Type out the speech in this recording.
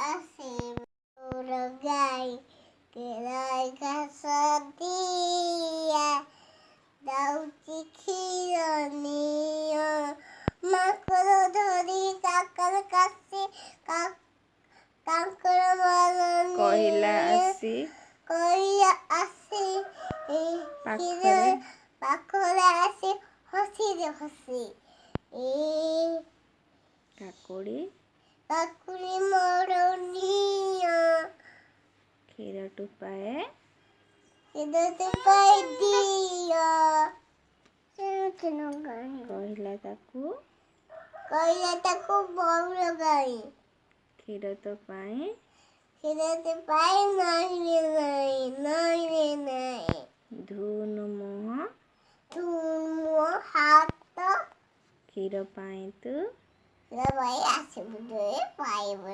ଆସିବ ଗାଈ କେରାଇ ଘାସ ଦିଆ ଦଉଛି କ୍ଷୀର ନିଅ ମାଙ୍କଡ଼ ଧରି କାକର କାଶି କାଙ୍କଡ଼ ମାର କହିଲା ଆସି ପାଖରେ ଆସି ହସିରେ ହସି କାକୁଡ଼ି ମୋର ନିଅ କ୍ଷୀର ଟୋପାଏ ଦିଅ କହିଲା ତାକୁ ବଉଳ ଗାଈ କ୍ଷୀର ତ ପାଇଁ ନାଇଁ ଧୁନୁ ମୋ ହାତ କ୍ଷୀର ପାଇଁ ତୁ ଆସିବୁ ପାଇବୁ